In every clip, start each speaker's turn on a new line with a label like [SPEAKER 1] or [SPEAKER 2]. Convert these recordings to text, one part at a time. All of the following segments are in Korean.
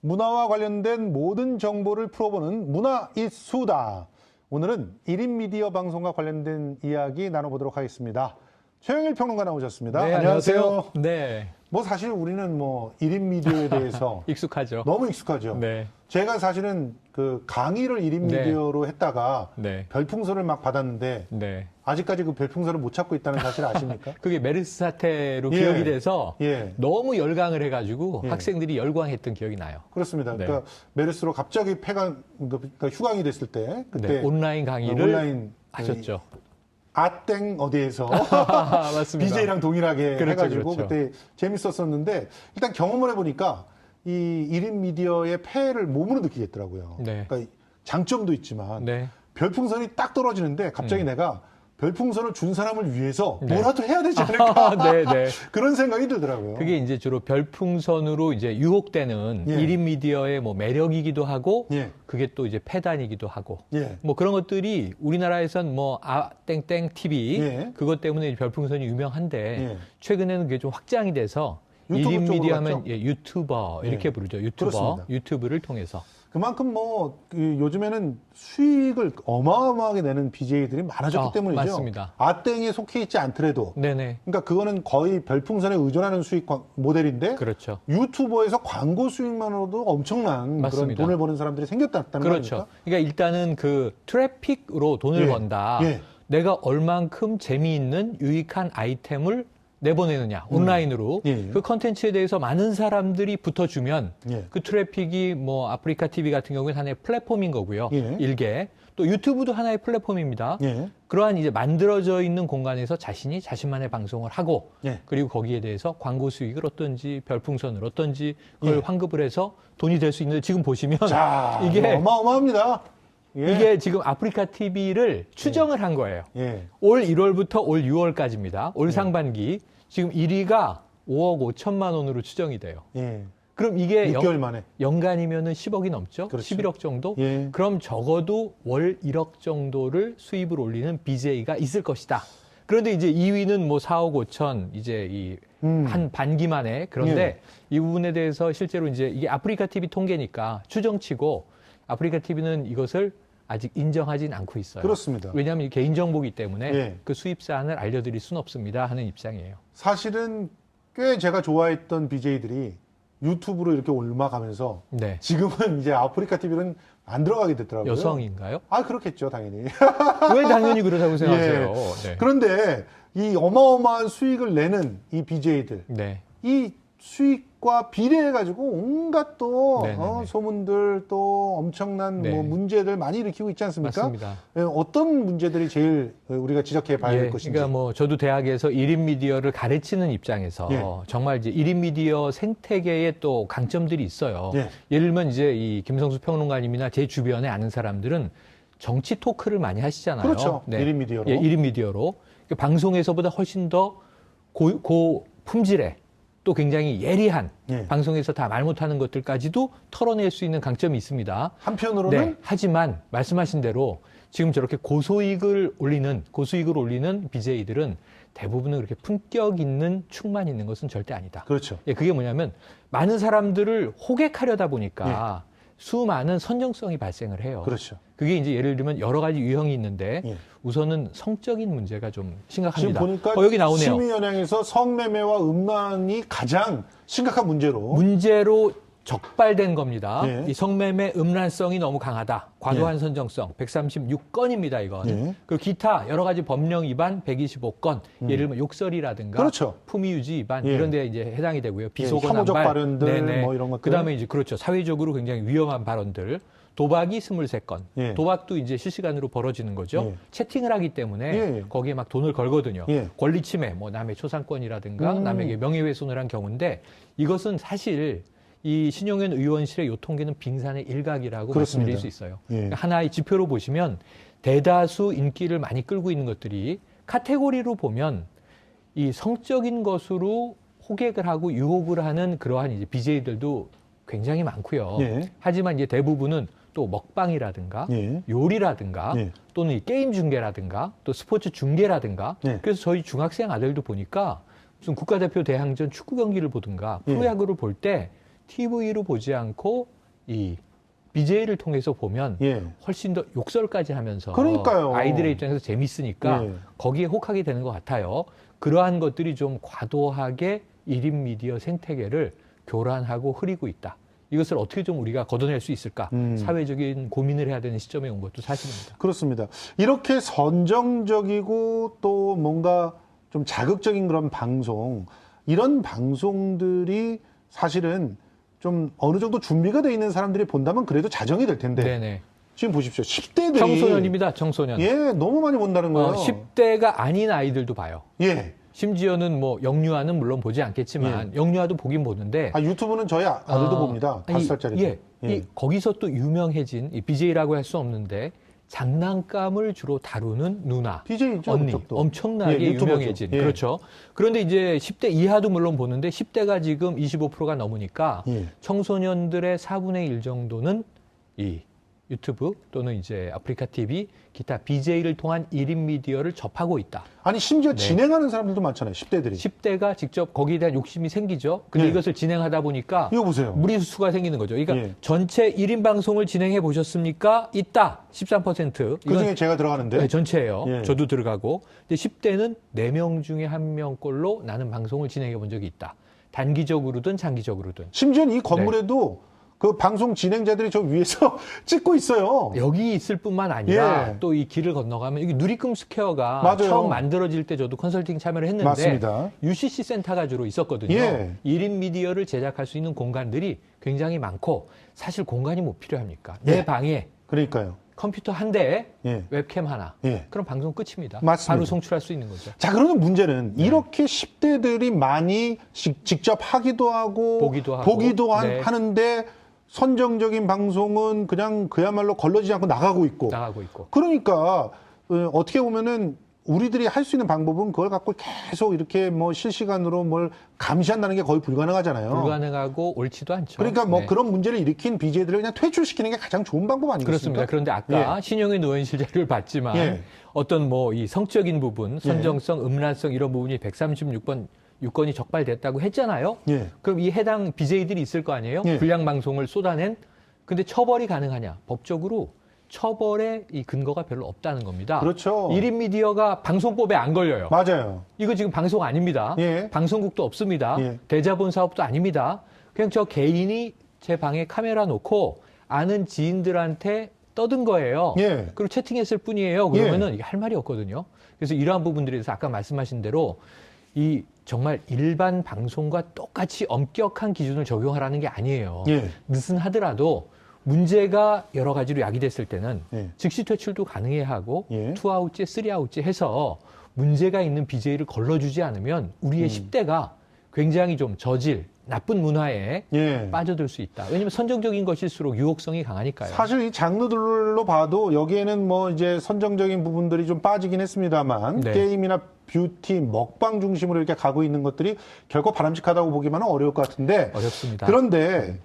[SPEAKER 1] 문화와 관련된 모든 정보를 풀어보는 문화 이수다. 오늘은 1인 미디어 방송과 관련된 이야기 나눠보도록 하겠습니다. 최영일 평론가 나오셨습니다.
[SPEAKER 2] 네,
[SPEAKER 1] 안녕하세요.
[SPEAKER 2] 네.
[SPEAKER 1] 뭐 사실 우리는 1인 미디어에 대해서
[SPEAKER 2] 익숙하죠.
[SPEAKER 1] 너무 익숙하죠.
[SPEAKER 2] 네.
[SPEAKER 1] 제가 사실은 그 강의를 1인
[SPEAKER 2] 네.
[SPEAKER 1] 미디어로 했다가
[SPEAKER 2] 네.
[SPEAKER 1] 별풍선을 막 받았는데
[SPEAKER 2] 네.
[SPEAKER 1] 아직까지 그 별풍선을 못 찾고 있다는 사실 아십니까?
[SPEAKER 2] 그게 메르스 사태로
[SPEAKER 1] 예.
[SPEAKER 2] 기억이 돼서
[SPEAKER 1] 예.
[SPEAKER 2] 너무 열광을 해가지고
[SPEAKER 1] 예.
[SPEAKER 2] 학생들이 열광했던 기억이 나요.
[SPEAKER 1] 그렇습니다.
[SPEAKER 2] 네.
[SPEAKER 1] 그러니까 메르스로 갑자기 그러니까 휴강이 됐을 때 그때
[SPEAKER 2] 네. 온라인 강의를
[SPEAKER 1] 온라인
[SPEAKER 2] 하셨죠.
[SPEAKER 1] 아땡 어디에서
[SPEAKER 2] 맞습니다.
[SPEAKER 1] BJ랑 동일하게
[SPEAKER 2] 그렇죠,
[SPEAKER 1] 해가지고
[SPEAKER 2] 그렇죠.
[SPEAKER 1] 그때 재밌었었는데 일단 경험을 해보니까 이 1인 미디어의 폐해를 몸으로 느끼겠더라고요.
[SPEAKER 2] 네.
[SPEAKER 1] 그러니까 장점도 있지만
[SPEAKER 2] 네.
[SPEAKER 1] 별풍선이 딱 떨어지는데 갑자기 내가 별풍선을 준 사람을 위해서
[SPEAKER 2] 네.
[SPEAKER 1] 뭐라도 해야 되지 않을까
[SPEAKER 2] 네, 네.
[SPEAKER 1] 그런 생각이 들더라고요.
[SPEAKER 2] 그게 이제 주로 별풍선으로 이제 유혹되는
[SPEAKER 1] 예.
[SPEAKER 2] 1인 미디어의 뭐 매력이기도 하고
[SPEAKER 1] 예.
[SPEAKER 2] 그게 또 이제 폐단이기도 하고
[SPEAKER 1] 예.
[SPEAKER 2] 뭐 그런 것들이 우리나라에선 뭐 땡땡 TV
[SPEAKER 1] 예.
[SPEAKER 2] 그것 때문에 별풍선이 유명한데
[SPEAKER 1] 예.
[SPEAKER 2] 최근에는 그게 좀 확장이 돼서
[SPEAKER 1] 유튜브
[SPEAKER 2] 1인
[SPEAKER 1] 쪽으로
[SPEAKER 2] 미디어 하면
[SPEAKER 1] 갔죠?
[SPEAKER 2] 예, 유튜버 이렇게
[SPEAKER 1] 예.
[SPEAKER 2] 부르죠.
[SPEAKER 1] 그렇습니다.
[SPEAKER 2] 유튜브를 통해서.
[SPEAKER 1] 그만큼 요즘에는 수익을 어마어마하게 내는 BJ들이 많아졌기 때문이죠.
[SPEAKER 2] 맞습니다.
[SPEAKER 1] 아땡에 속해 있지 않더라도.
[SPEAKER 2] 네네.
[SPEAKER 1] 그러니까 그거는 거의 별풍선에 의존하는 수익 모델인데
[SPEAKER 2] 그렇죠.
[SPEAKER 1] 유튜버에서 광고 수익만으로도 엄청난 그런
[SPEAKER 2] 맞습니다.
[SPEAKER 1] 돈을 버는 사람들이 생겼다는 거
[SPEAKER 2] 그렇죠.
[SPEAKER 1] 아닙니까?
[SPEAKER 2] 그러니까 일단은 그 트래픽으로 돈을
[SPEAKER 1] 예.
[SPEAKER 2] 번다.
[SPEAKER 1] 예.
[SPEAKER 2] 내가 얼만큼 재미있는 유익한 아이템을 내보내느냐 온라인으로
[SPEAKER 1] 예.
[SPEAKER 2] 그 컨텐츠에 대해서 많은 사람들이 붙어주면
[SPEAKER 1] 예.
[SPEAKER 2] 그 트래픽이 뭐 아프리카 TV 같은 경우는 하나의 플랫폼인 거고요.
[SPEAKER 1] 예.
[SPEAKER 2] 일개 또 유튜브도 하나의 플랫폼입니다.
[SPEAKER 1] 예.
[SPEAKER 2] 그러한 이제 만들어져 있는 공간에서 자신이 자신만의 방송을 하고
[SPEAKER 1] 예.
[SPEAKER 2] 그리고 거기에 대해서 광고 수익을 얻든지 별풍선을 얻든지 그걸
[SPEAKER 1] 예.
[SPEAKER 2] 환급을 해서 돈이 될 수 있는데 지금 보시면
[SPEAKER 1] 자,
[SPEAKER 2] 이게
[SPEAKER 1] 어마어마합니다. 예.
[SPEAKER 2] 이게 지금 아프리카 TV를 추정을 한 거예요.
[SPEAKER 1] 예.
[SPEAKER 2] 올 1월부터 올 6월까지입니다. 올 상반기 지금 1위가 5억 5천만 원으로 추정이 돼요.
[SPEAKER 1] 예.
[SPEAKER 2] 그럼 이게
[SPEAKER 1] 6개월 만에.
[SPEAKER 2] 연간이면은 10억이 넘죠?
[SPEAKER 1] 그렇죠.
[SPEAKER 2] 11억 정도?
[SPEAKER 1] 예.
[SPEAKER 2] 그럼 적어도 월 1억 정도를 수입을 올리는 BJ가 있을 것이다. 그런데 이제 2위는 뭐 4억 5천 이제 한 반기 만에 그런데
[SPEAKER 1] 예.
[SPEAKER 2] 이 부분에 대해서 실제로 이제 이게 아프리카 TV 통계니까 추정치고 아프리카 TV는 이것을 아직 인정하진 않고 있어요.
[SPEAKER 1] 그렇습니다.
[SPEAKER 2] 왜냐하면 이 개인정보이기 때문에
[SPEAKER 1] 예.
[SPEAKER 2] 그 수입 사안을 알려드릴 수는 없습니다 하는 입장이에요.
[SPEAKER 1] 사실은 꽤 제가 좋아했던 BJ들이 유튜브로 이렇게 올라가면서
[SPEAKER 2] 네.
[SPEAKER 1] 지금은 이제 아프리카 TV는 안 들어가게 됐더라고요.
[SPEAKER 2] 여성인가요?
[SPEAKER 1] 아, 그렇겠죠, 당연히.
[SPEAKER 2] 왜 당연히 그렇다고 생각하세요? 네.
[SPEAKER 1] 그런데 이 어마어마한 수익을 내는 이 BJ들,
[SPEAKER 2] 네.
[SPEAKER 1] 이 수익과 비례해가지고 온갖 또
[SPEAKER 2] 네네네.
[SPEAKER 1] 소문들 또 엄청난
[SPEAKER 2] 네.
[SPEAKER 1] 뭐 문제들 많이 일으키고 있지 않습니까?
[SPEAKER 2] 맞습니다.
[SPEAKER 1] 예, 어떤 문제들이 제일 우리가 지적해 봐야 될 것인지.
[SPEAKER 2] 그러니까 뭐 저도 대학에서 1인 미디어를 가르치는 입장에서
[SPEAKER 1] 예.
[SPEAKER 2] 정말 이제 1인 미디어 생태계에 또 강점들이 있어요.
[SPEAKER 1] 예.
[SPEAKER 2] 예를 들면 이제 이 김성수 평론가님이나 제 주변에 아는 사람들은 정치 토크를 많이 하시잖아요.
[SPEAKER 1] 그렇죠. 1인 미디어로.
[SPEAKER 2] 예, 1인 미디어로. 그러니까 방송에서보다 훨씬 더 고품질의 또 굉장히 예리한
[SPEAKER 1] 예.
[SPEAKER 2] 방송에서 다 말 못하는 것들까지도 털어낼 수 있는 강점이 있습니다.
[SPEAKER 1] 한편으로는
[SPEAKER 2] 네, 하지만 말씀하신 대로 지금 저렇게 고소익을 올리는 BJ들은 대부분은 그렇게 품격 있는 축만 있는 것은 절대 아니다.
[SPEAKER 1] 그렇죠.
[SPEAKER 2] 예, 그게 뭐냐면 많은 사람들을 호객하려다 보니까 수많은 선정성이 발생을 해요.
[SPEAKER 1] 그렇죠.
[SPEAKER 2] 그게 이제 예를 들면 여러 가지 유형이 있는데
[SPEAKER 1] 예.
[SPEAKER 2] 우선은 성적인 문제가 좀
[SPEAKER 1] 지금
[SPEAKER 2] 심각합니다.
[SPEAKER 1] 보니까
[SPEAKER 2] 여기 나오네요.
[SPEAKER 1] 심의연양에서 성매매와 음란이 가장 심각한
[SPEAKER 2] 문제로 적발된 겁니다.
[SPEAKER 1] 예.
[SPEAKER 2] 이 성매매 음란성이 너무 강하다. 과도한 선정성 136건입니다. 이건.
[SPEAKER 1] 예.
[SPEAKER 2] 그리고 기타 여러 가지 법령 위반 125건. 예를 들면 욕설이라든가
[SPEAKER 1] 그렇죠.
[SPEAKER 2] 품위유지 위반
[SPEAKER 1] 예.
[SPEAKER 2] 이런 데 이제 해당이 되고요. 비속어
[SPEAKER 1] 혐오적
[SPEAKER 2] 남발.
[SPEAKER 1] 발언들 뭐 이런 것들.
[SPEAKER 2] 그다음에 이제 그렇죠. 사회적으로 굉장히 위험한 발언들. 도박이 23건.
[SPEAKER 1] 예.
[SPEAKER 2] 도박도 이제 실시간으로 벌어지는 거죠.
[SPEAKER 1] 예.
[SPEAKER 2] 채팅을 하기 때문에
[SPEAKER 1] 예.
[SPEAKER 2] 거기에 막 돈을 걸거든요.
[SPEAKER 1] 예.
[SPEAKER 2] 권리 침해, 뭐 남의 초상권이라든가 남에게 명예훼손을 한 경우인데 이것은 사실 이 신용현 의원실의 요 통계는 빙산의 일각이라고
[SPEAKER 1] 그렇습니다.
[SPEAKER 2] 말씀드릴 수 있어요.
[SPEAKER 1] 예.
[SPEAKER 2] 그러니까 하나의 지표로 보시면 대다수 인기를 많이 끌고 있는 것들이 카테고리로 보면 이 성적인 것으로 호객을 하고 유혹을 하는 그러한 이제 BJ들도 굉장히 많고요.
[SPEAKER 1] 예.
[SPEAKER 2] 하지만 이제 대부분은 또 먹방이라든가
[SPEAKER 1] 예.
[SPEAKER 2] 요리라든가
[SPEAKER 1] 예.
[SPEAKER 2] 또는 이 게임 중계라든가 또 스포츠 중계라든가
[SPEAKER 1] 예.
[SPEAKER 2] 그래서 저희 중학생 아들도 보니까 무슨 국가대표 대항전 축구 경기를 보든가
[SPEAKER 1] 예.
[SPEAKER 2] 프로야구를 볼 때 TV로 보지 않고 이 BJ를 통해서 보면
[SPEAKER 1] 예.
[SPEAKER 2] 훨씬 더 욕설까지 하면서
[SPEAKER 1] 그러니까요.
[SPEAKER 2] 아이들의 입장에서 재밌으니까
[SPEAKER 1] 예.
[SPEAKER 2] 거기에 혹하게 되는 것 같아요. 그러한 것들이 좀 과도하게 1인 미디어 생태계를 교란하고 흐리고 있다. 이것을 어떻게 좀 우리가 걷어낼 수 있을까? 사회적인 고민을 해야 되는 시점에 온 것도 사실입니다.
[SPEAKER 1] 그렇습니다. 이렇게 선정적이고 또 뭔가 좀 자극적인 그런 방송, 이런 방송들이 사실은 좀 어느 정도 준비가 돼 있는 사람들이 본다면 그래도 자정이 될 텐데.
[SPEAKER 2] 네네.
[SPEAKER 1] 지금 보십시오. 10대들이.
[SPEAKER 2] 청소년입니다. 청소년.
[SPEAKER 1] 예, 너무 많이 본다는 거예요.
[SPEAKER 2] 10대가 아닌 아이들도 봐요.
[SPEAKER 1] 예.
[SPEAKER 2] 심지어는 뭐 영유아는 물론 보지 않겠지만 영유아도 보긴 보는데
[SPEAKER 1] 아, 유튜브는 저희 아들도 봅니다. 5살짜리도.
[SPEAKER 2] 예,
[SPEAKER 1] 예.
[SPEAKER 2] 거기서 또 유명해진 이 BJ라고 할 수 없는데 장난감을 주로 다루는 누나,
[SPEAKER 1] BJ죠,
[SPEAKER 2] 언니,
[SPEAKER 1] 그쪽도.
[SPEAKER 2] 엄청나게
[SPEAKER 1] 예, 유튜버죠.
[SPEAKER 2] 유명해진.
[SPEAKER 1] 예.
[SPEAKER 2] 그렇죠. 그런데 이제 10대 이하도 물론 보는데 10대가 지금 25%가 넘으니까
[SPEAKER 1] 예.
[SPEAKER 2] 청소년들의 4분의 1 정도는 이 유튜브 또는 이제 아프리카 TV, 기타 BJ를 통한 1인 미디어를 접하고 있다.
[SPEAKER 1] 아니, 심지어 진행하는 사람들도 많잖아요. 10대들이.
[SPEAKER 2] 10대가 직접 거기에 대한 욕심이 생기죠. 근데
[SPEAKER 1] 예.
[SPEAKER 2] 이것을 진행하다 보니까
[SPEAKER 1] 이거 보세요.
[SPEAKER 2] 무리수가 생기는 거죠. 그러니까
[SPEAKER 1] 예.
[SPEAKER 2] 전체 1인 방송을 진행해 보셨습니까? 있다. 13%.
[SPEAKER 1] 그 중에 제가 들어가는데.
[SPEAKER 2] 네, 전체예요.
[SPEAKER 1] 예.
[SPEAKER 2] 저도 들어가고. 근데 10대는 4명 중에 1명꼴로 나는 방송을 진행해 본 적이 있다. 단기적으로든 장기적으로든.
[SPEAKER 1] 심지어 이 건물에도 그 방송 진행자들이 저 위에서 찍고 있어요.
[SPEAKER 2] 여기 있을 뿐만 아니라
[SPEAKER 1] 예.
[SPEAKER 2] 또 이 길을 건너가면 여기 누리꿈 스퀘어가
[SPEAKER 1] 맞아요.
[SPEAKER 2] 처음 만들어질 때 저도 컨설팅 참여를 했는데
[SPEAKER 1] 맞습니다.
[SPEAKER 2] UCC 센터가 주로 있었거든요.
[SPEAKER 1] 예.
[SPEAKER 2] 1인 미디어를 제작할 수 있는 공간들이 굉장히 많고 사실 공간이 뭐 필요합니까?
[SPEAKER 1] 예.
[SPEAKER 2] 내 방에
[SPEAKER 1] 그러니까요.
[SPEAKER 2] 컴퓨터 한 대에
[SPEAKER 1] 예.
[SPEAKER 2] 웹캠 하나.
[SPEAKER 1] 예.
[SPEAKER 2] 그럼 방송 끝입니다.
[SPEAKER 1] 맞습니다.
[SPEAKER 2] 바로 송출할 수 있는 거죠.
[SPEAKER 1] 자, 그러면 문제는 이렇게 10대들이 많이 직접 하기도 하고
[SPEAKER 2] 보기도 하고. 네.
[SPEAKER 1] 하는데 선정적인 방송은 그냥 그야말로 걸러지지 않고 나가고 있고.
[SPEAKER 2] 나가고 있고.
[SPEAKER 1] 그러니까 어떻게 보면은 우리들이 할 수 있는 방법은 그걸 갖고 계속 이렇게 뭐 실시간으로 뭘 감시한다는 게 거의 불가능하잖아요.
[SPEAKER 2] 불가능하고 옳지도 않죠.
[SPEAKER 1] 그러니까 뭐
[SPEAKER 2] 네.
[SPEAKER 1] 그런 문제를 일으킨 BJ들을 그냥 퇴출시키는 게 가장 좋은 방법 아니겠습니까?
[SPEAKER 2] 그렇습니다. 그런데 아까 신영의 노현실 자료를 봤지만
[SPEAKER 1] 예.
[SPEAKER 2] 어떤 뭐 이 성적인 부분, 선정성, 음란성 이런 부분이 136번 유권이 적발됐다고 했잖아요.
[SPEAKER 1] 예.
[SPEAKER 2] 그럼 이 해당 BJ들이 있을 거 아니에요?
[SPEAKER 1] 예.
[SPEAKER 2] 불량 방송을 쏟아낸. 근데 처벌이 가능하냐? 법적으로 처벌의 이 근거가 별로 없다는 겁니다.
[SPEAKER 1] 그렇죠.
[SPEAKER 2] 1인 미디어가 방송법에 안 걸려요.
[SPEAKER 1] 맞아요.
[SPEAKER 2] 이거 지금 방송 아닙니다.
[SPEAKER 1] 예.
[SPEAKER 2] 방송국도 없습니다.
[SPEAKER 1] 예.
[SPEAKER 2] 대자본 사업도 아닙니다. 그냥 저 개인이 제 방에 카메라 놓고 아는 지인들한테 떠든 거예요.
[SPEAKER 1] 예.
[SPEAKER 2] 그리고 채팅했을 뿐이에요. 그러면은 이게 할 말이 없거든요. 그래서 이러한 부분들에 대해서 아까 말씀하신 대로 이 정말 일반 방송과 똑같이 엄격한 기준을 적용하라는 게 아니에요.
[SPEAKER 1] 예.
[SPEAKER 2] 느슨하더라도 문제가 여러 가지로 야기됐을 때는
[SPEAKER 1] 예.
[SPEAKER 2] 즉시 퇴출도 가능해야 하고
[SPEAKER 1] 예.
[SPEAKER 2] 2아웃째, 3아웃째 해서 문제가 있는 BJ를 걸러주지 않으면 우리의 10대가 굉장히 좀 저질, 나쁜 문화에
[SPEAKER 1] 예.
[SPEAKER 2] 빠져들 수 있다. 왜냐하면 선정적인 것일수록 유혹성이 강하니까요.
[SPEAKER 1] 사실 이 장르들로 봐도 여기에는 뭐 이제 선정적인 부분들이 좀 빠지긴 했습니다만
[SPEAKER 2] 네.
[SPEAKER 1] 게임이나 뷰티, 먹방 중심으로 이렇게 가고 있는 것들이 결코 바람직하다고 보기만은 어려울 것 같은데
[SPEAKER 2] 어렵습니다.
[SPEAKER 1] 그런데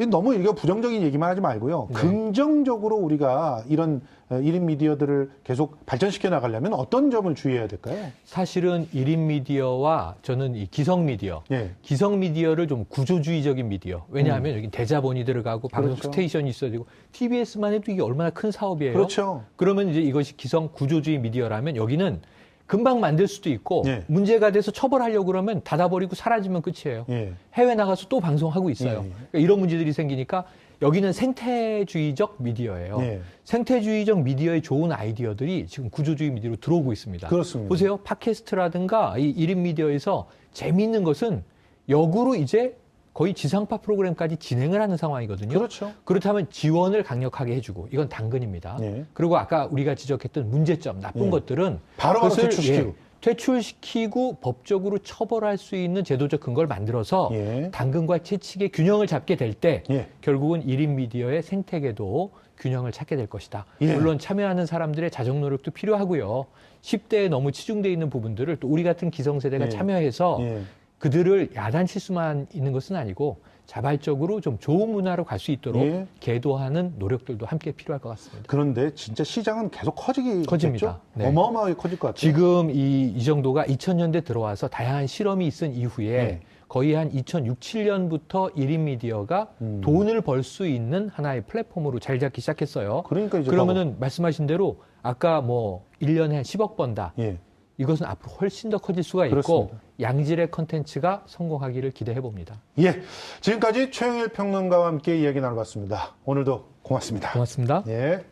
[SPEAKER 1] 너무 이게 부정적인 얘기만 하지 말고요.
[SPEAKER 2] 네.
[SPEAKER 1] 긍정적으로 우리가 이런 1인 미디어들을 계속 발전시켜 나가려면 어떤 점을 주의해야 될까요?
[SPEAKER 2] 사실은 1인 미디어와 저는 이 기성 미디어,
[SPEAKER 1] 예.
[SPEAKER 2] 기성 미디어를 좀 구조주의적인 미디어. 왜냐하면 여기 대자본이 들어가고 방송
[SPEAKER 1] 그렇죠.
[SPEAKER 2] 스테이션이 있어야 되고 TBS만 해도 이게 얼마나 큰 사업이에요.
[SPEAKER 1] 그렇죠.
[SPEAKER 2] 그러면 이제 이것이 기성 구조주의 미디어라면 여기는 금방 만들 수도 있고
[SPEAKER 1] 예.
[SPEAKER 2] 문제가 돼서 처벌하려고 그러면 닫아버리고 사라지면 끝이에요.
[SPEAKER 1] 예.
[SPEAKER 2] 해외 나가서 또 방송하고 있어요.
[SPEAKER 1] 예.
[SPEAKER 2] 그러니까 이런 문제들이 생기니까 여기는 생태주의적 미디어예요.
[SPEAKER 1] 예.
[SPEAKER 2] 생태주의적 미디어의 좋은 아이디어들이 지금 구조주의 미디어로 들어오고 있습니다.
[SPEAKER 1] 그렇습니다.
[SPEAKER 2] 보세요. 팟캐스트라든가 이 1인 미디어에서 재미있는 것은 역으로 이제 거의 지상파 프로그램까지 진행을 하는 상황이거든요.
[SPEAKER 1] 그렇죠.
[SPEAKER 2] 그렇다면 지원을 강력하게 해주고 이건 당근입니다.
[SPEAKER 1] 예.
[SPEAKER 2] 그리고 아까 우리가 지적했던 문제점, 나쁜
[SPEAKER 1] 예.
[SPEAKER 2] 것들은
[SPEAKER 1] 바로바로
[SPEAKER 2] 그것을,
[SPEAKER 1] 퇴출시키고.
[SPEAKER 2] 퇴출시키고 법적으로 처벌할 수 있는 제도적 근거를 만들어서
[SPEAKER 1] 예.
[SPEAKER 2] 당근과 채찍의 균형을 잡게 될 때
[SPEAKER 1] 예.
[SPEAKER 2] 결국은 1인 미디어의 생태계도 균형을 찾게 될 것이다.
[SPEAKER 1] 예.
[SPEAKER 2] 물론 참여하는 사람들의 자정 노력도 필요하고요. 10대에 너무 치중되어 있는 부분들을 또 우리 같은 기성세대가
[SPEAKER 1] 예.
[SPEAKER 2] 참여해서
[SPEAKER 1] 예.
[SPEAKER 2] 그들을 야단칠 수만 있는 것은 아니고 자발적으로 좀 좋은 문화로 갈 수 있도록
[SPEAKER 1] 예.
[SPEAKER 2] 계도하는 노력들도 함께 필요할 것 같습니다.
[SPEAKER 1] 그런데 진짜 시장은 계속 커지겠죠?
[SPEAKER 2] 커집니다. 네.
[SPEAKER 1] 어마어마하게 커질 것 같아요.
[SPEAKER 2] 지금 이 정도가 2000년대 들어와서 다양한 실험이 있은 이후에
[SPEAKER 1] 네.
[SPEAKER 2] 거의 한 2006, 7년부터 1인 미디어가 돈을 벌 수 있는 하나의 플랫폼으로 자리 잡기 시작했어요.
[SPEAKER 1] 그러니까 이제
[SPEAKER 2] 그러면은 말씀하신 대로 아까 뭐 1년에 10억 번다.
[SPEAKER 1] 예.
[SPEAKER 2] 이것은 앞으로 훨씬 더 커질 수가 있고
[SPEAKER 1] 그렇습니다.
[SPEAKER 2] 양질의 컨텐츠가 성공하기를 기대해 봅니다.
[SPEAKER 1] 예. 지금까지 최영일 평론가와 함께 이야기 나눠봤습니다. 오늘도 고맙습니다.
[SPEAKER 2] 고맙습니다.
[SPEAKER 1] 예.